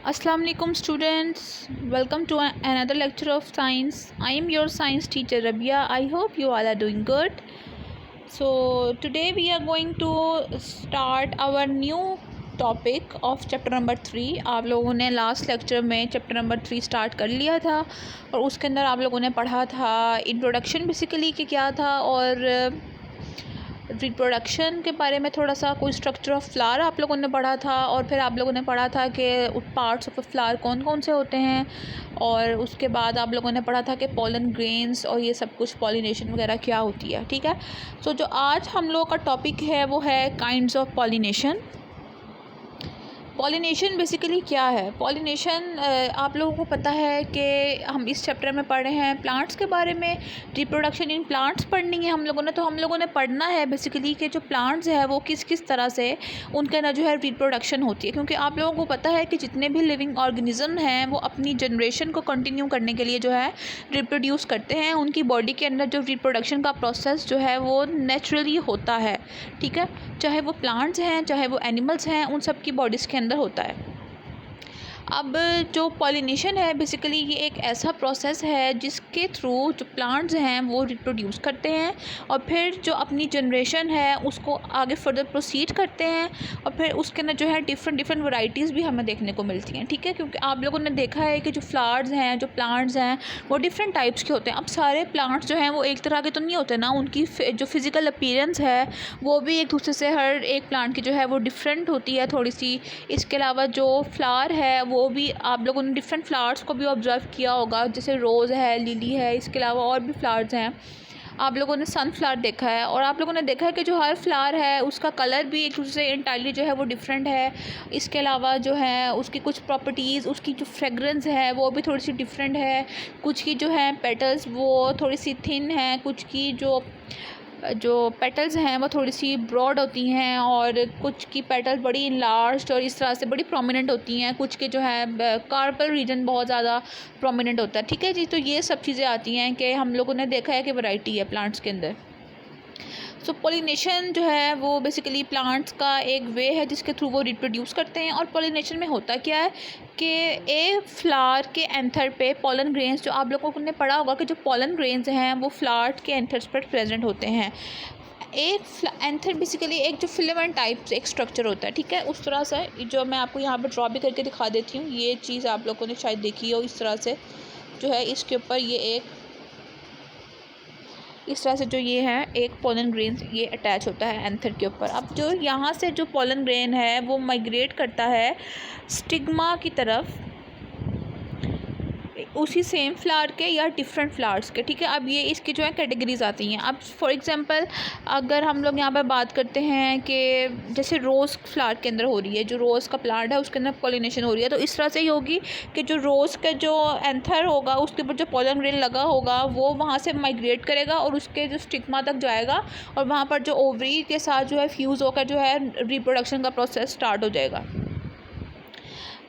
Assalamu alaikum students, welcome to another lecture of science. I am your science teacher Rabia. I hope you all are doing good. So today we are going to start our new topic of chapter number 3। आप लोगों ने last lecture में chapter number 3 start कर लिया था और उसके अंदर आप लोगों ने पढ़ा था इंट्रोडक्शन बेसिकली कि क्या था और रिप्रोडक्शन के बारे में थोड़ा सा कोई स्ट्रक्चर ऑफ फ्लावर आप लोगों ने पढ़ा था और फिर आप लोगों ने पढ़ा था कि पार्ट्स ऑफ अ फ्लावर कौन कौन से होते हैं और उसके बाद आप लोगों ने पढ़ा था कि पॉलन ग्रेन्स और ये सब कुछ पॉलिनेशन वगैरह क्या होती है। ठीक है, सो जो आज हम लोग का टॉपिक है वो है kinds of pollination. Pollination basically क्या है? पॉलिनेशन आप लोगों को पता है कि हम इस चैप्टर में पढ़ रहे हैं प्लांट्स के बारे में। रिप्रोडक्शन इन प्लांट्स पढ़नी है हम लोगों ने, तो हम लोगों ने पढ़ना है बेसिकली कि जो प्लांट्स है वो किस किस तरह से उनके अंदर जो है रिप्रोडक्शन होती है, क्योंकि आप लोगों को पता है कि जितने भी लिविंग ऑर्गेनिज्म हैं वो अपनी जनरेशन को कंटिन्यू करने के लिए जो है रिप्रोड्यूस करते हैं। उनकी बॉडी के अंदर जो रिप्रोडक्शन का प्रोसेस जो है वो नेचुरली होता है। ठीक है, चाहे वो प्लांट्स हैं चाहे वो एनिमल्स हैं, उन सब की बॉडीज़ के अंदर होता है। अब जो पॉलिनेशन है बेसिकली ये एक ऐसा प्रोसेस है जिसके थ्रू जो प्लांट्स हैं वो रिप्रोड्यूस करते हैं और फिर जो अपनी जनरेशन है उसको आगे फर्दर प्रोसीड करते हैं और फिर उसके अंदर जो है डिफरेंट वैरायटीज़ भी हमें देखने को मिलती हैं। ठीक है, क्योंकि आप लोगों ने देखा है कि जो फ्लावर्स हैं जो प्लांट्स हैं वो डिफरेंट टाइप्स के होते हैं। अब सारे प्लांट्स जो हैं वो एक तरह के तो नहीं होते ना, उनकी जो फिज़िकल अपीयरेंस है वो भी एक दूसरे से हर एक प्लांट की जो है वो डिफरेंट होती है थोड़ी सी। इसके अलावा जो फ्लावर है वो भी आप लोगों ने डिफरेंट फ्लावर्स को भी ऑब्जर्व किया होगा, जैसे रोज़ है, लिली है, इसके अलावा और भी फ्लावर्स हैं। आप लोगों ने सनफ्लावर देखा है और आप लोगों ने देखा है कि जो हर फ्लावर है उसका कलर भी एक दूसरे से इंटायरली जो है वो डिफरेंट है। इसके अलावा जो है उसकी कुछ प्रॉपर्टीज़, उसकी जो फ्रेगरेंस है वो भी थोड़ी सी डिफरेंट है। कुछ की जो है पेटल्स वो थोड़ी सी थिन है, कुछ की जो पेटल्स हैं वो थोड़ी सी ब्रॉड होती हैं और कुछ की पेटल्स बड़ी इनलार्ज्ड और इस तरह से बड़ी प्रोमिनेंट होती हैं। कुछ के जो है कार्पल रीजन बहुत ज़्यादा प्रोमिनेंट होता है। ठीक है जी, तो ये सब चीज़ें आती हैं कि हम लोगों ने देखा है कि वैरायटी है प्लांट्स के अंदर। सो पॉलिनेशन जो है वो बेसिकली प्लांट्स का एक वे है जिसके थ्रू वो रिप्रोड्यूस करते हैं। और पॉलिनेशन में होता क्या है कि एक फ्लावर के एंथर पे पॉलन ग्रेन्स, जो आप लोगों ने पढ़ा होगा कि जो पॉलन ग्रेन्स हैं वो फ्लावर के एंथर्स पर प्रेजेंट होते हैं। एक एंथर बेसिकली एक जो फिलामेंट टाइप से एक स्ट्रक्चर होता है। ठीक है, उस तरह से जो मैं आपको यहाँ पर ड्रॉ भी करके दिखा देती हूँ। ये चीज़ आप लोगों ने शायद देखी हो, इस तरह से जो है इसके ऊपर ये एक इस तरह से जो ये है एक पोलन ग्रेन ये अटैच होता है एंथर के ऊपर। अब जो यहाँ से जो पोलन ग्रेन है वो माइग्रेट करता है स्टिग्मा की तरफ, उसी सेम फ्लावर के या डिफरेंट फ्लावर्स के। ठीक है, अब ये इसकी जो है कैटेगरीज आती हैं। अब फॉर एग्जांपल अगर हम लोग यहाँ पर बात करते हैं कि जैसे रोज़ फ्लावर के अंदर हो रही है, जो रोज़ का प्लांट है उसके अंदर पॉलिनेशन हो रही है, तो इस तरह से ही होगी कि जो रोज़ का जो एंथर होगा उसके ऊपर जो पोलन ग्रेन लगा होगा वो वहाँ से माइग्रेट करेगा और उसके जो स्टिग्मा तक जाएगा और वहाँ पर जो ओवरी के साथ जो है फ्यूज़ होकर जो है रिप्रोडक्शन का प्रोसेस स्टार्ट हो जाएगा।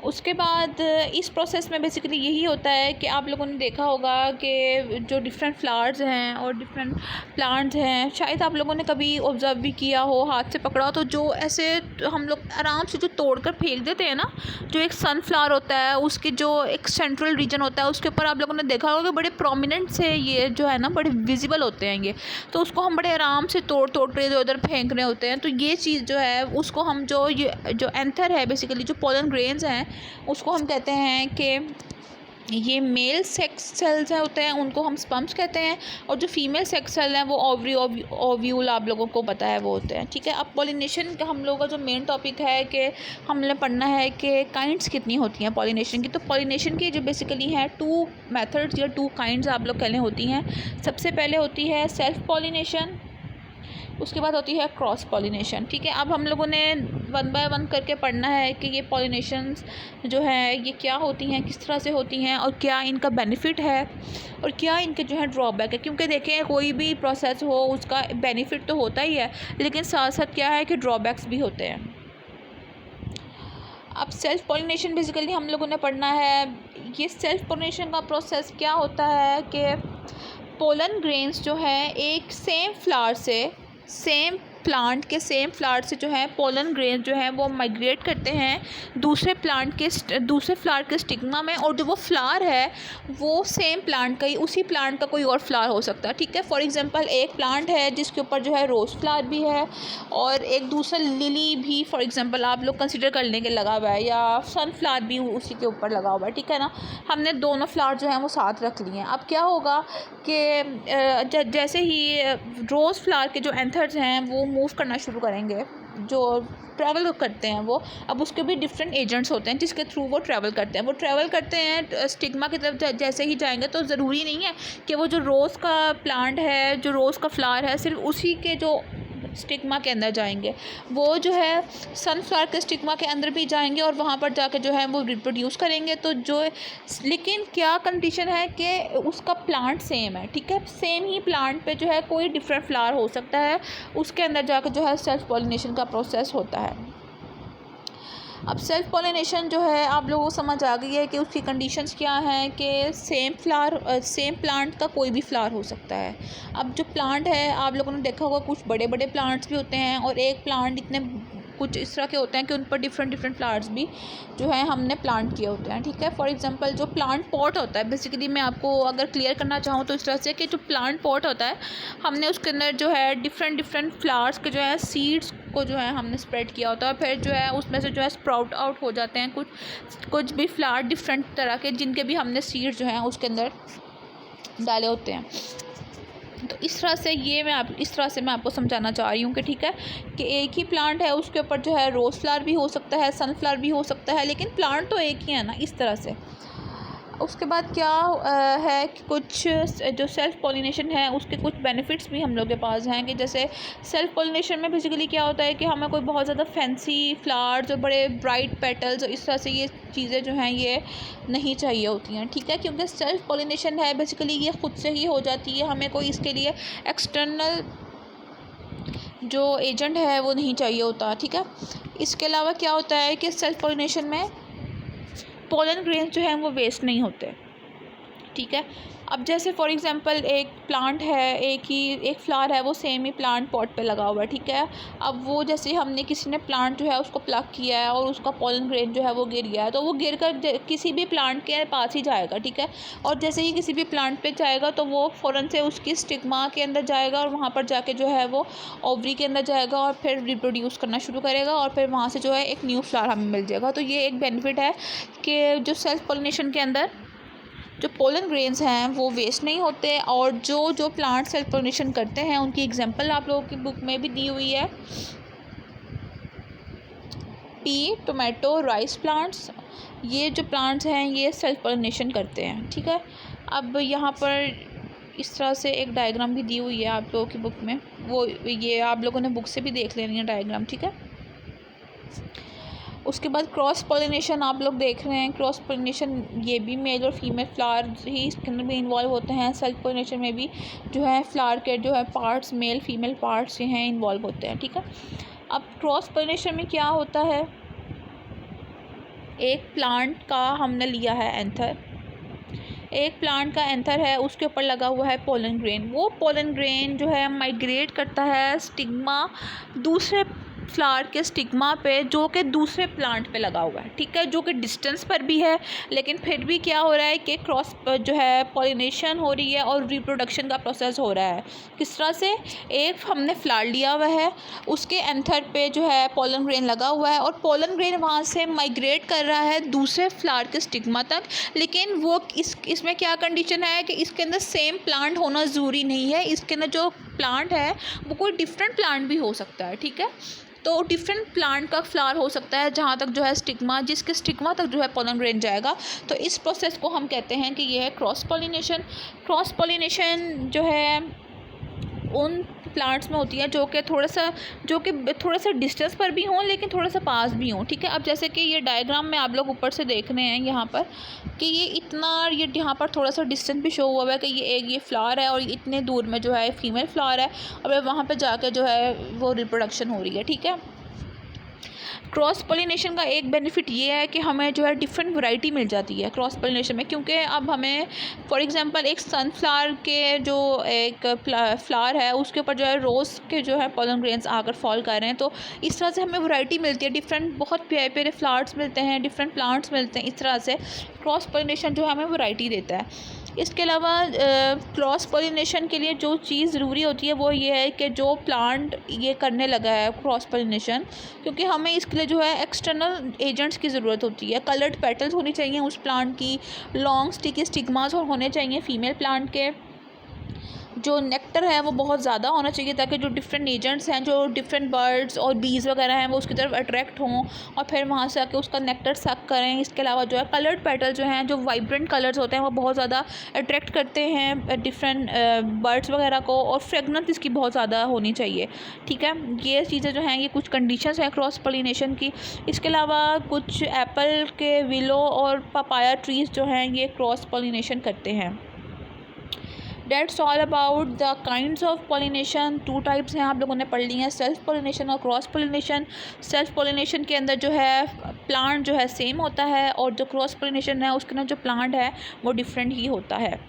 उसके बाद इस प्रोसेस में बेसिकली यही होता है कि आप लोगों ने देखा होगा कि जो डिफरेंट फ्लावर्स हैं और डिफरेंट प्लांट्स हैं, शायद आप लोगों ने कभी ऑब्ज़र्व भी किया हो, हाथ से पकड़ा हो तो जो ऐसे हम लोग आराम से जो तोड़कर फेंक देते हैं ना, जो एक सनफ्लावर होता है उसके जो एक सेंट्रल रीजन होता है उसके ऊपर आप लोगों ने देखा होगा कि बड़े प्रोमिनेंट से ये जो है ना बड़े विजिबल होते हैं ये, तो उसको हम बड़े आराम से तोड़ के इधर उधर फेंक रहे होते हैं। तो ये चीज़ जो है उसको हम जो एंथर है बेसिकली जो पोलन ग्रेन्स हैं उसको हम कहते हैं कि ये मेल सेक्स सेल्स हैं होते हैं, उनको हम स्पर्म्स कहते हैं, और जो फीमेल सेक्स सेल हैं वो ओव्यूल आप लोगों को पता है वो होते हैं। ठीक है, अब पॉलिनेशन का हम लोगों का जो मेन टॉपिक है कि हमने पढ़ना है कि काइंड्स कितनी होती हैं पॉलिनेशन की। तो पॉलिनेशन की जो बेसिकली हैं 2 मेथड्स या 2 काइंड्स आप लोग कहने होती हैं। सबसे पहले होती है सेल्फ पॉलिनेशन, उसके बाद होती है क्रॉस पॉलिनेशन। ठीक है, अब हम लोगों ने 1 बाय 1 करके पढ़ना है कि ये पॉलिनेशंस जो है ये क्या होती हैं, किस तरह से होती हैं और क्या इनका बेनिफिट है और क्या इनके जो है ड्रॉबैक है। क्योंकि देखें कोई भी प्रोसेस हो उसका बेनिफिट तो होता ही है, लेकिन साथ साथ क्या है कि ड्रॉबैक्स भी होते हैं। अब सेल्फ पॉलिनेशन बेसिकली हम लोगों ने पढ़ना है। ये सेल्फ पॉलिनेशन का प्रोसेस क्या होता है कि पोलन ग्रेन्स जो है एक सेम फ्लावर से सेम प्लांट के सेम फ्लावर से जो है पोलन ग्रेन जो है वो माइग्रेट करते हैं दूसरे फ्लावर के स्टिग्मा में, और जो वो फ्लावर है वो सेम प्लांट का ही, उसी प्लांट का कोई और फ्लावर हो सकता है, ठीक है। फॉर एग्जांपल एक प्लांट है जिसके ऊपर जो है रोज़ फ्लावर भी है और एक दूसरा लिली भी फॉर एग्जांपल आप लोग कंसिडर कर लेंगे लगा हुआ है, या सनफ्लावर भी उसी के ऊपर लगा हुआ है, ठीक है ना। हमने दोनों फ्लावर जो हैं वो साथ रख लिए हैं। अब क्या होगा कि जैसे ही रोज़ फ्लावर के जो एंथर्स हैं वो मूव करना शुरू करेंगे, जो ट्रैवल करते हैं वो, अब उसके भी डिफरेंट एजेंट्स होते हैं जिसके थ्रू वो ट्रैवल करते हैं। वो ट्रैवल करते हैं स्टिग्मा की तरफ जैसे ही जाएंगे, तो ज़रूरी नहीं है कि वो जो रोज़ का प्लांट है, जो रोज़ का फ्लावर है, सिर्फ उसी के जो स्टिग्मा के अंदर जाएंगे, वो जो है सनफ्लावर के स्टिग्मा के अंदर भी जाएंगे और वहाँ पर जाके जो है वो रिप्रोड्यूस करेंगे। तो जो लेकिन क्या कंडीशन है कि उसका प्लांट सेम है, ठीक है। सेम ही प्लांट पे जो है कोई डिफरेंट फ्लावर हो सकता है, उसके अंदर जाके जो है सेल्फ पॉलिनेशन का प्रोसेस होता है। अब सेल्फ पॉलिनेशन जो है आप लोगों को समझ आ गई है कि उसकी कंडीशंस क्या हैं, कि सेम प्लांट का कोई भी फ्लावर हो सकता है। अब जो प्लांट है आप लोगों ने देखा होगा कुछ बड़े बड़े प्लांट्स भी होते हैं और एक प्लांट इतने कुछ इस तरह के होते हैं कि उन पर डिफरेंट फ्लावर्स भी जो है हमने प्लांट किए होते हैं, ठीक है। फॉर एग्जांपल जो प्लांट पॉट होता है, बेसिकली मैं आपको अगर क्लियर करना चाहूँ तो इस तरह से कि जो प्लांट पॉट होता है हमने उसके अंदर जो है डिफरेंट फ्लावर्स के जो है सीड्स को जो है हमने स्प्रेड किया होता है, फिर जो है उसमें से जो है स्प्राउट आउट हो जाते हैं कुछ भी फ्लावर डिफरेंट तरह के, जिनके भी हमने सीड्स जो हैं उसके अंदर डाले होते हैं। तो इस तरह से मैं आपको समझाना चाह रही हूँ कि ठीक है कि एक ही प्लांट है, उसके ऊपर जो है रोज़ फ्लावर भी हो सकता है, सनफ्लावर भी हो सकता है, लेकिन प्लांट तो एक ही है ना, इस तरह से। उसके बाद क्या है कि कुछ जो सेल्फ़ पॉलिनेशन है उसके कुछ बेनिफिट्स भी हम लोग के पास हैं, कि जैसे सेल्फ़ पॉलिनेशन में बेसिकली क्या होता है कि हमें कोई बहुत ज़्यादा फैंसी फ्लावर्स और बड़े ब्राइट पेटल्स और इस तरह से ये चीज़ें जो हैं ये नहीं चाहिए होती हैं, ठीक है। क्योंकि सेल्फ़ पॉलिनेशन है बेसिकली ये ख़ुद से ही हो जाती है, हमें कोई इसके लिए एक्सटर्नल जो एजेंट है वो नहीं चाहिए होता, ठीक है। इसके अलावा क्या होता है कि सेल्फ़ पॉलिनेशन में पोलन ग्रेन्स जो हैं वो वेस्ट नहीं होते, ठीक है। अब जैसे फॉर एग्जांपल एक प्लांट है, एक फ्लावर है, वो सेम ही प्लांट पॉट पे लगा हुआ है, ठीक है। अब वो जैसे हमने किसी ने प्लांट जो है उसको प्लग किया है और उसका पोलन ग्रेन जो है वो गिर गया है, तो वो गिर कर किसी भी प्लांट के पास ही जाएगा, ठीक है। और जैसे ही किसी भी प्लांट पे जाएगा तो वो फ़ौरन से उसकी स्टिग्मा के अंदर जाएगा और वहाँ पर जाके जो है वो ओवरी के अंदर जाएगा और फिर रिप्रोड्यूस करना शुरू करेगा और फिर वहाँ से जो है एक न्यू फ्लावर हमें मिल जाएगा। तो ये एक बेनिफिट है कि जो सेल्फ पॉलिनेशन के अंदर जो पोलन ग्रेन्स हैं वो वेस्ट नहीं होते, और जो प्लांट सेल्फ पॉलिनेशन करते हैं उनकी एग्जांपल आप लोगों की बुक में भी दी हुई है, पी, टोमेटो, राइस प्लांट्स। ये जो प्लांट्स हैं ये सेल्फ पॉलिनेशन करते हैं, ठीक है। अब यहाँ पर इस तरह से एक डायग्राम भी दी हुई है आप लोगों की बुक में, वो ये आप लोगों ने बुक से भी देख लेनी है डायग्राम, ठीक है। उसके बाद क्रॉस पॉलिनेशन आप लोग देख रहे हैं। क्रॉस पॉलिनेशन ये भी मेल और फीमेल फ्लावर ही इसके अंदर भी इन्वॉल्व होते हैं। सेल्फ पॉलिनेशन में भी जो है फ्लावर के जो है पार्ट्स, मेल फीमेल पार्ट्स जो हैं इन्वॉल्व होते हैं, ठीक है। अब क्रॉस पॉलिनेशन में क्या होता है, एक प्लांट का हमने लिया है एंथर, एक प्लांट का एंथर है, उसके ऊपर लगा हुआ है पोलन ग्रेन। वो पोलन ग्रेन जो है माइग्रेट करता है स्टिग्मा, दूसरे फ्लावर के स्टिग्मा पे जो कि दूसरे प्लांट पे लगा हुआ है, ठीक है, जो कि डिस्टेंस पर भी है, लेकिन फिर भी क्या हो रहा है कि क्रॉस जो है पॉलिनेशन हो रही है और रिप्रोडक्शन का प्रोसेस हो रहा है। किस तरह से, एक हमने फ्लावर लिया हुआ है, उसके एंथर पे जो है पोलन ग्रेन लगा हुआ है और पोलन ग्रेन वहाँ से माइग्रेट कर रहा है दूसरे फ्लावर के स्टिग्मा तक, लेकिन वो इसमें क्या कंडीशन है कि इसके अंदर सेम प्लांट होना ज़रूरी नहीं है। इसके अंदर जो प्लांट है वो कोई डिफरेंट प्लांट भी हो सकता है, ठीक है। तो डिफरेंट प्लांट का फ्लावर हो सकता है जहाँ तक जो है स्टिग्मा, जिसके स्टिग्मा तक जो है पोलन ग्रेन जाएगा। तो इस प्रोसेस को हम कहते हैं कि ये है क्रॉस पॉलिनेशन। क्रॉस पॉलिनेशन जो है उन प्लांट्स में होती है जो कि थोड़ा सा डिस्टेंस पर भी हों लेकिन थोड़ा सा पास भी हों, ठीक है। अब जैसे कि ये डायग्राम में आप लोग ऊपर से देख रहे हैं यहाँ पर कि ये यहाँ पर थोड़ा सा डिस्टेंस भी शो हुआ है कि ये फ्लावर है और इतने दूर में जो है फीमेल फ्लावर है और वहाँ पर जाकर जो है वो रिप्रोडक्शन हो रही है, ठीक है। क्रॉस पोलिनेशन का एक बेनिफिट ये है कि हमें जो है डिफरेंट वैरायटी मिल जाती है क्रॉस पोलिनेशन में, क्योंकि अब हमें फॉर एग्जांपल एक सनफ्लावर के जो एक फ्लावर है उसके ऊपर जो है रोज़ के जो है पोलन ग्रेन्स आकर फॉल कर रहे हैं, तो इस तरह से हमें वैरायटी मिलती है, डिफरेंट बहुत प्यारे प्यारे फ्लावर्स मिलते हैं, डिफरेंट प्लांट्स मिलते हैं। इस तरह से क्रॉस पोलिनेशन जो है हमें वैरायटी देता है। इसके अलावा क्रॉस पोलिनेशन के लिए जो चीज़ ज़रूरी होती है वो ये है कि जो प्लांट ये करने लगा है क्रॉस पोलिनेशन, क्योंकि हमें इसके लिए जो है एक्सटर्नल एजेंट्स की ज़रूरत होती है। कलर्ड पेटल्स होनी चाहिए उस प्लांट की, लॉन्ग स्टिकी स्टिग्मास होने चाहिए फीमेल प्लांट के, जो नेक्टर है वो बहुत ज़्यादा होना चाहिए ताकि जो डिफरेंट एजेंट्स हैं, जो डिफरेंट बर्ड्स और बीज वगैरह हैं वो उसकी तरफ अट्रैक्ट हों और फिर वहाँ से आके उसका नेक्टर सक करें। इसके अलावा जो है कलर्ड पेटल जो हैं, जो वाइब्रेंट कलर्स होते हैं वो बहुत ज़्यादा अट्रैक्ट करते हैं डिफरेंट बर्ड्स वगैरह को, और फ्रेगनेंस इसकी बहुत ज़्यादा होनी चाहिए। ठीक है, ये चीज़ें जो हैं ये कुछ कंडीशंस हैं क्रॉस पोलिनेशन की। इसके अलावा कुछ एप्पल के विलो और पपाया ट्रीज़ जो हैं ये क्रॉस पोलिनेशन करते हैं। That's all about the kinds of pollination. 2 types हैं, आप लोगों ने पढ़ ली हैं, सेल्फ पोलिनेशन और क्रॉस पोलिनेशन। सेल्फ पोलिनेशन के अंदर जो है प्लांट जो है सेम होता है, और जो क्रॉस पोलिनेशन है उसके अंदर जो प्लांट है वो डिफरेंट ही होता है।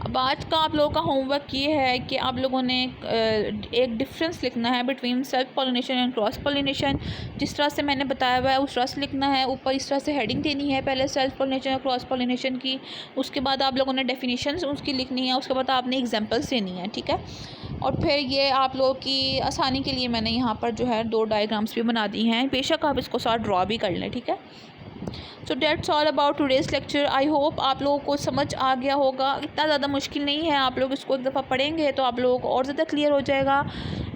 अब आज का आप लोगों का होमवर्क ये है कि आप लोगों ने एक डिफरेंस लिखना है between self pollination and cross pollination. जिस तरह से मैंने बताया हुआ है उस तरह से लिखना है। ऊपर इस तरह से हेडिंग देनी है पहले सेल्फ पोलिनेशन और क्रॉस पोलिनेशन की, उसके बाद आप लोगों ने डेफिनेशंस उसकी लिखनी है, उसके बाद आपने एग्जांपल्स देनी है। ठीक है, और फिर ये आप लोगों की आसानी के लिए मैंने यहाँ पर जो है 2 डायग्राम्स भी बना दी हैं, बेशक आप इसको साथ ड्रॉ भी कर लें। ठीक है, so that's all about today's lecture. I hope आप लोगों को समझ आ गया होगा, इतना ज़्यादा मुश्किल नहीं है, आप लोग इसको एक दफ़ा पढ़ेंगे तो आप लोगों को और ज़्यादा क्लियर हो जाएगा।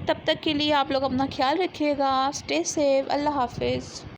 तब तक के लिए आप लोग अपना ख्याल रखिएगा, स्टे सेफ, अल्लाह हाफिज़।